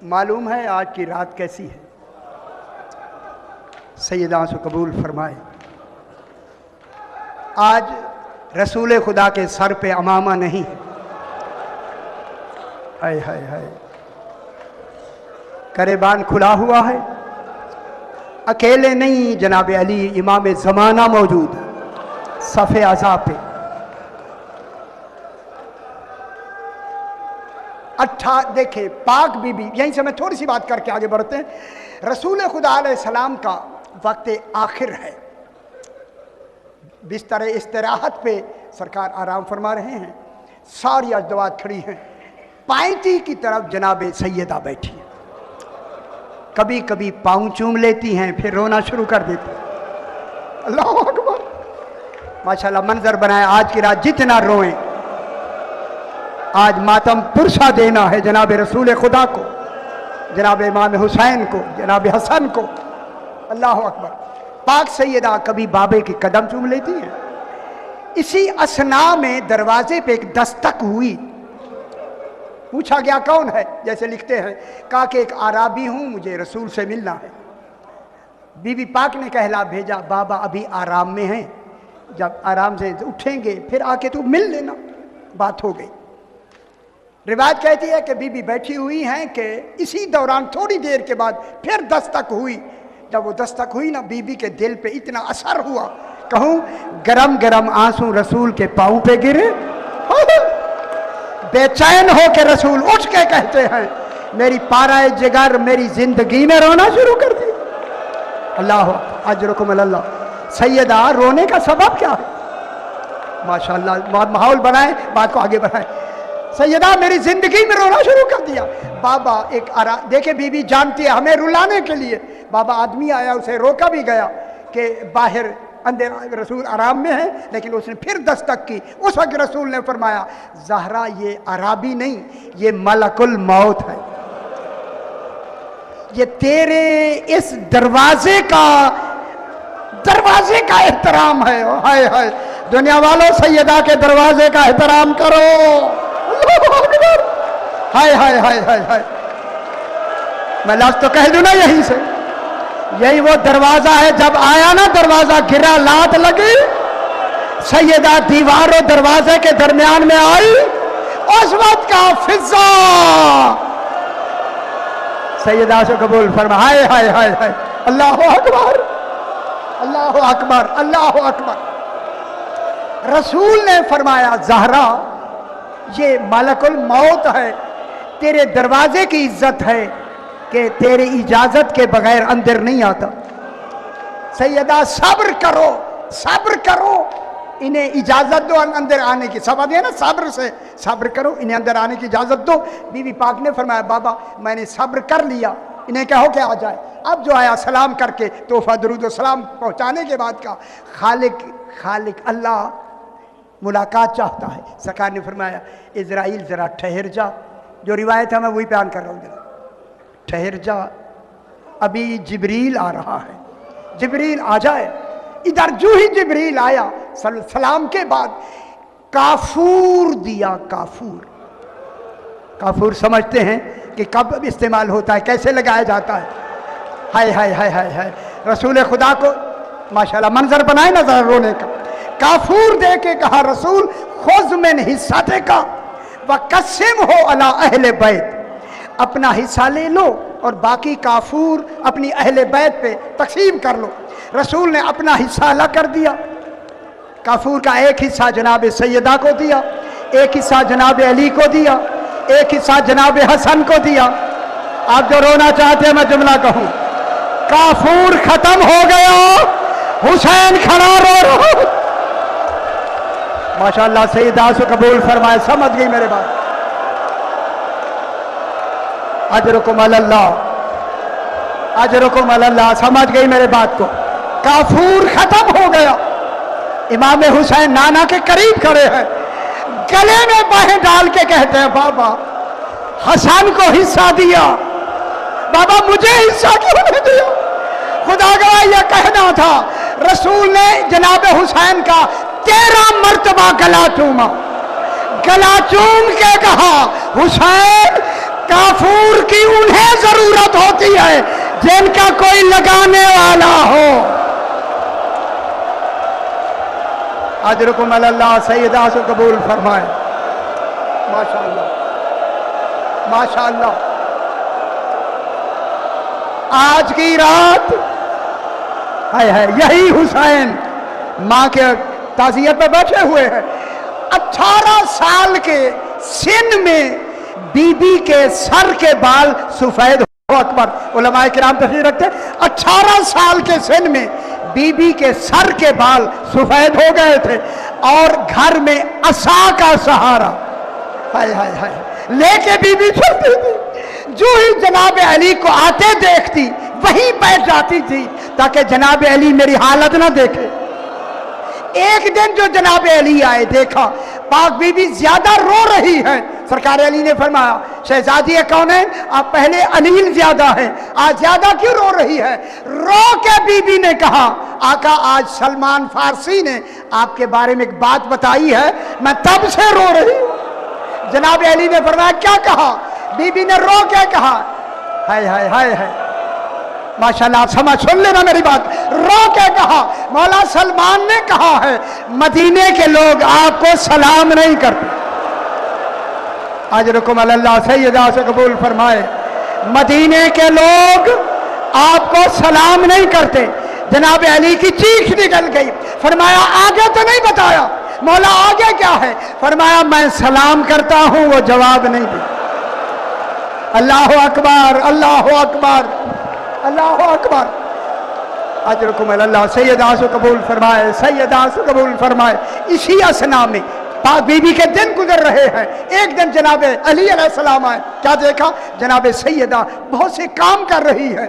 मालूम है आज की रात कैसी है? सैयदा से कबूल फरमाए। आज रसूल खुदा के सर पे अमामा नहीं है। हाय हाय हाय, करेबान खुला हुआ है। अकेले नहीं, जनाब अली इमाम ज़माना मौजूद है सफ़े अज़ा पे। देखें पाक बीबी, यहीं से मैं थोड़ी सी बात करके आगे बढ़ते हैं। रसूल खुदा अलैहिस्सलाम का वक्त आखिर है, बिस्तर इस्तराहत पे सरकार आराम फरमा रहे हैं। सारी अजदवात खड़ी हैं, पायती की तरफ जनाब सैयदा बैठी है। कभी कभी पाँव चूम लेती हैं, फिर रोना शुरू कर देती हैं। अल्लाह अकबर, माशाल्लाह मंजर बनाए। आज की रात जितना रोएं, आज मातम पुरसा देना है जनाब रसूल खुदा को, जनाब इमाम हुसैन को, जनाब हसन को। अल्लाह अकबर। पाक सैयदा कभी बाबे के कदम चूम लेती हैं। इसी असना में दरवाजे पे एक दस्तक हुई। पूछा गया कौन है? जैसे लिखते हैं, कहा कि एक आराबी हूं, मुझे रसूल से मिलना है। बीबी पाक ने कहला भेजा, बाबा अभी आराम में हैं, जब आराम से उठेंगे फिर आके तू मिल लेना। बात हो गई। रिवायत कहती है कि बीबी बैठी हुई हैं कि इसी दौरान थोड़ी देर के बाद फिर दस्तक हुई। जब वो दस्तक हुई ना, बीबी के दिल पे इतना असर हुआ, कहूँ गरम गरम आंसू रसूल के पाँव पे गिरे। बेचैन हो के रसूल उठ के कहते हैं, मेरी पाराए जिगर मेरी जिंदगी में रोना शुरू कर दी। अल्लाह अजरकुम अल्लाह। सैयदा रोने का सबब क्या है? माशाअल्लाह, माहौल बनाए, बात को आगे बढ़ाए। सैयदा मेरी जिंदगी में रोना शुरू कर दिया। बाबा एक देखे, बीबी जानती है हमें रुलाने के लिए। बाबा आदमी आया, उसे रोका भी गया कि बाहर अंदर रसूल आराम में है, लेकिन उसने फिर दस्तक की। उस वक्त रसूल ने फरमाया, ज़हरा ये अराबी नहीं, ये मलकुल मौत है। ये तेरे इस दरवाजे का एहतराम है। हाय हाय, दुनिया वालों सैयदा के दरवाजे का एहतराम करो। हाय हाय हाय हाय हाय, मैं लफ्ज़ तो कह दूं ना यहीं से। यही वो दरवाजा है, जब आया ना दरवाजा गिरा, लात लगी, सैयदा दीवार और दरवाजे के दरमियान में आई। उस वक्त का फिजा सैयदा से कबूल फरमा। हाय हाय हाय हाय, अल्लाह अकबर अल्लाह अकबर अल्लाह अकबर। रसूल ने फरमाया, ज़हरा ये मलकुल मौत है, तेरे दरवाजे की इज्जत है कि तेरी इजाजत के बगैर अंदर नहीं आता। सैयदा सब्र करो, सब्र करो, इन्हें इजाजत दो अंदर आने की। सब आदि है ना सब्र से, सब्र करो, इन्हें अंदर आने की इजाजत दो। बीवी पाक ने फरमाया, बाबा मैंने सब्र कर लिया, इन्हें कहो कि आ जाए। अब जो आया सलाम करके तोहफा दरूद व सलाम पहुँचाने के बाद का खालिक अल्लाह मुलाकात चाहता है। सरकार ने फरमाया, इज़राइल ज़रा ठहर जा। जो रिवायत है मैं वही बयान कर रहा हूँ, जरा ठहर जा, अभी जिब्रील आ रहा है, जिब्रील आ जाए। इधर जो ही जिब्रील आया, सलाम के बाद काफूर दिया। काफूर समझते हैं कि कब इस्तेमाल होता है, कैसे लगाया जाता है। हाय हाय हाय हाय हाय, रसूल खुदा को माशाल्लाह मंजर बनाए ना जरा रोने का। काफूर दे के कहा, रसूल खुज़ मिन हिस्सते का व कस्सिम हो अला अहले बैत, अपना हिस्सा ले लो और बाकी काफूर अपनी अहले बैत पे तकसीम कर लो। रसूल ने अपना हिस्सा अलग कर दिया। काफूर का एक हिस्सा जनाब सैयदा को दिया, एक हिस्सा जनाब अली को दिया, एक हिस्सा जनाब हसन को दिया। आप जो रोना चाहते हैं मैं जुमला कहूँ, काफूर खत्म हो गया, हुसैन खड़ा रो रहा। माशाअल्लाह, सैयदा से कबूल फरमाए। समझ गई मेरे बात? अजरुकुम अल्लाह, अजरुकुम अल्लाह। समझ गई मेरे बात को? काफूर खत्म हो गया। इमाम हुसैन नाना के करीब खड़े हैं, गले में बाहें डाल के कहते हैं, बाबा हसन को हिस्सा दिया, बाबा मुझे हिस्सा क्यों नहीं दिया? खुदा गवाह यह कहना था, रसूल ने जनाब हुसैन का 13 मर्तबा गला चूमा। गला चूम के कहा, हुसैन काफूर की उन्हें जरूरत होती है जिनका कोई लगाने वाला हो। अजरकुम अल्लाह सैयदा से कबूल फरमाए। माशाअल्लाह माशाअल्लाह। आज की रात है यही हुसैन माँ के ताज़ियत पे बैठे हुए हैं। 18 साल के सिन में बीबी के सर के बाल सफेद हो अकबर। उलमाए किराम तशरीह रखते 18 साल के सिन में बीबी के सर के बाल सफेद हो गए थे और घर में असा का सहारा हाय हाय हाय लेके बीबी चलती थी। जो ही जनाब अली को आते देखती वहीं बैठ जाती थी ताकि जनाब अली मेरी हालत ना देखे। एक दिन जो जनाब अली आए देखा पाक बीबी ज्यादा रो रही है। सरकार अली ने फरमाया शहजादी कौन है? आप पहले अलील ज्यादा है, आज ज्यादा क्यों रो रही है? रो के बीबी ने कहा आका आज सलमान फारसी ने आपके बारे में एक बात बताई है, मैं तब से रो रही हूँ। जनाब अली ने फरमाया क्या कहा? बीबी ने रो के कहा हाय हाय हाय हाय माशाल्लाह समझ सुन लेना मेरी बात। रो के कहा मौला सलमान ने कहा है मदीने के लोग आपको सलाम नहीं करते। अजरकुम अल्लाह सैयदा से कबूल फरमाए। मदीने के लोग आपको सलाम नहीं करते। जनाब अली की चीख निकल गई। फरमाया आगे तो नहीं बताया। मौला आगे क्या है? फरमाया मैं सलाम करता हूं वो जवाब नहीं देता। अल्लाह अकबर अल्लाह अकबर अल्लाह अकबर। अजरकुम अल्लाह सैयदा से कबूल फरमाए सैयदा से कबूल फरमाए। इसी असना में पाक बीबी के दिन गुजर रहे हैं। एक दिन जनाब अली अलैहिस्सलाम आए। क्या देखा? जनाब सैयदा बहुत से काम कर रही है।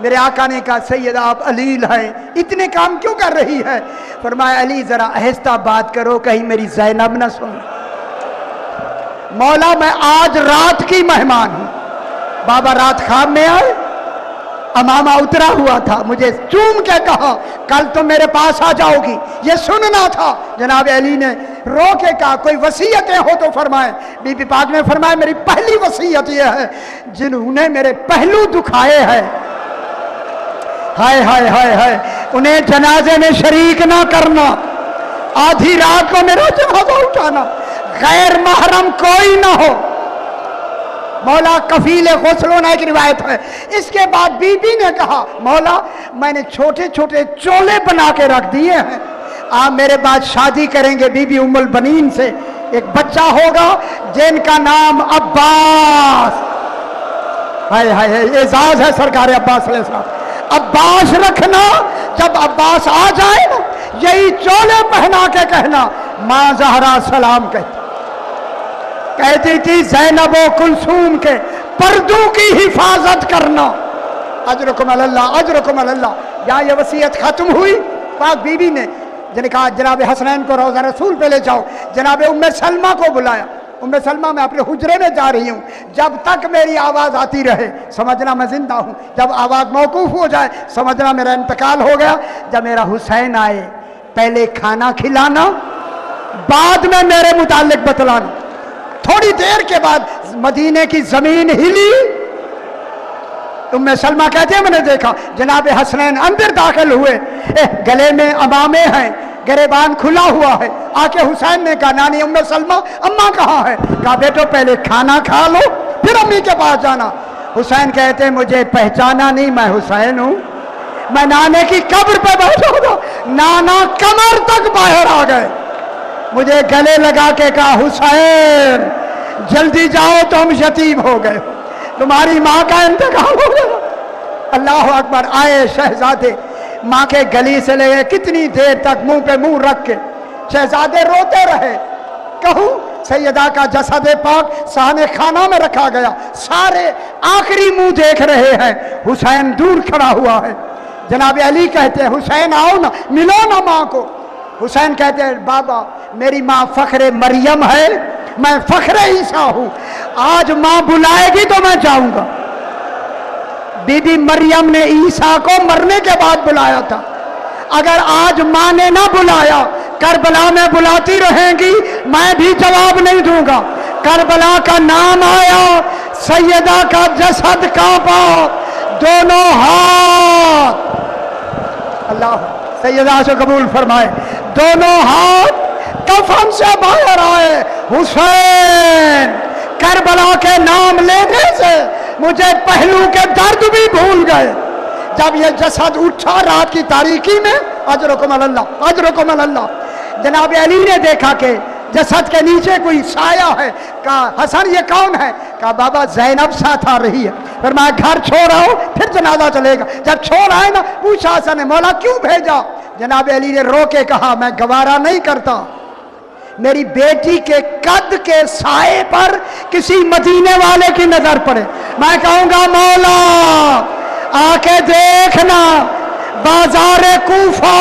मेरे आका ने कहा सैयदा आप अलील हैं, इतने काम क्यों कर रही है? फरमाया अली जरा आहिस्ता बात करो कहीं मेरी ज़ैनब ना सुन। मौला मैं आज रात की मेहमान हूं। बाबा रात ख्वाब में आए, अमामा उतरा हुआ था, मुझे चूम के कहा कल तुम मेरे पास आ जाओगी, ये सुनना था। जनाब अली ने रो के कहा कोई वसीयतें हो तो फरमाए। बीबी पाक ने फरमाया मेरी पहली वसीयत यह है जिन्होंने मेरे पहलू दुखाए हैं हाय हाय हाय हाय उन्हें जनाजे में शरीक ना करना, आधी रात को मेरा जनाजा उठाना, गैर महरम कोई ना हो। मौला कफीले गुस्ल होना की रिवायत है। इसके बाद बीबी ने कहा मौला मैंने छोटे छोटे चोले बना के रख दिए हैं, आप मेरे बाद शादी करेंगे बीबी उम्मुल बनीन से, एक बच्चा होगा जिनका नाम अब्बास हाय हाय एजाज है सरकार अब्बास अलैहिस्सलाम। अब्बास रखना, जब अब्बास आ जाए ना यही चोले पहना के कहना माँ ज़हरा सलाम कहती थी ज़ैनब व कुलसूम के पर्दों की हिफाजत करना। अजरकुम अल्लाह अजरकुम अल्लाह। यहाँ ये वसीयत खत्म हुई। पाक बीबी ने कहा जनाब हसनैन को रोज़ा रसूल पे ले जाओ। जनाब उम्मे सलमा को बुलाया। उम्मे सलमा मैं अपने हुजरे में जा रही हूँ, जब तक मेरी आवाज़ आती रहे समझना मैं जिंदा हूँ, जब आवाज़ मौकूफ़ हो जाए समझना मेरा इंतकाल हो गया। जब मेरा हुसैन आए पहले खाना खिलाना, बाद में मेरे मुतालिक बतलाना। थोड़ी देर के बाद मदीने की जमीन हिली। उम्मे सलमा कहते हैं मैंने देखा जनाब हसनैन अंदर दाखिल हुए, गले में अमामे हैं, गिरेबान खुला हुआ है। आके हुसैन ने कहा नानी उम्मे सलमा अम्मा कहाँ है? कहा बेटो पहले खाना खा लो फिर अम्मी के पास जाना। हुसैन कहते हैं मुझे पहचाना नहीं, मैं हुसैन हूँ। मैं नाने की कब्र पे बैठा था, नाना कमर तक बाहर आ गए, मुझे गले लगा के कहा हुसैन जल्दी जाओ तुम यतीम हो गए, तुम्हारी माँ का इंतकाल हो गया। अल्लाह अकबर। आए शहजादे माँ के गली से ले गए, कितनी देर तक मुंह पे मुंह रख के शहजादे रोते रहे। कहूँ सैयदा का जसद पाक साहने खाना में रखा गया, सारे आखिरी मुंह देख रहे हैं, हुसैन दूर खड़ा हुआ है। जनाब अली कहते हैं हुसैन आओ ना, मिलो ना माँ को। हुसैन कहते हैं बाबा मेरी माँ फखरे मरियम है, मैं फखरे ईसा हूँ, आज माँ बुलाएगी तो मैं जाऊंगा। बीबी मरियम ने ईसा को मरने के बाद बुलाया था, अगर आज माँ ने ना बुलाया करबला में बुलाती रहेंगी, मैं भी जवाब नहीं दूंगा। کربلا کا نام آیا، سیدہ کا جسد کانپا، دونوں ہاتھ، اللہ سیدہ سے قبول فرمائے، دونوں ہاتھ کفن سے باہر آئے، حسین کربلا کے نام لینے سے مجھے پہلو کے درد بھی بھول گئے۔ جب یہ جسد اٹھا رات کی تاریکی میں، اجرکم اللہ، اجرکم اللہ، جناب علی نے دیکھا کہ جسد کے نیچے کوئی سایہ ہے، کہا حسن یہ کون ہے؟ کہا بابا زینب ساتھ آ رہی ہے۔ پھر میں گھر چھوڑ آؤ پھر جنازہ چلے گا۔ جب چھوڑ آئے نا، پوچھا حسن نے مولا کیوں بھیجا؟ جناب علی نے رو کے کہا میں گوارا نہیں کرتا میری بیٹی کے قد کے سائے پر کسی مدینے والے کی نظر پڑے۔ میں کہوں گا مولا آ کے دیکھنا بازار کوفہ،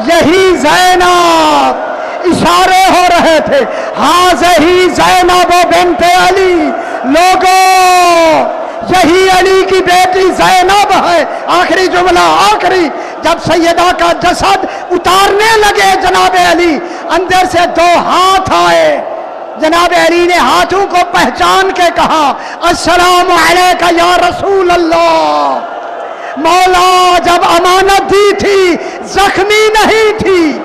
یہی زینب، اشارے ہو رہے تھے، ہاذہی زینب بنت علی، لوگوں یہی علی کی بیٹی زینب ہے۔ آخری جملہ، آخری، جب سیدہ کا جسد اتارنے لگے جناب علی، اندر سے دو ہاتھ آئے، جناب علی نے ہاتھوں کو پہچان کے کہا السلام علیکہ یا رسول اللہ۔ مولا جب امانت دی تھی زخمی نہیں تھی۔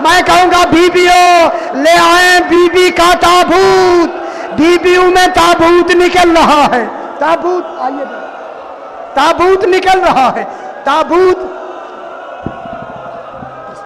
میں کہوں گا بیبیوں لے آئیں بی بی کا تابوت، بیبیوں میں تابوت نکل رہا ہے، تابوت آئیے، تابوت نکل رہا ہے، تابوت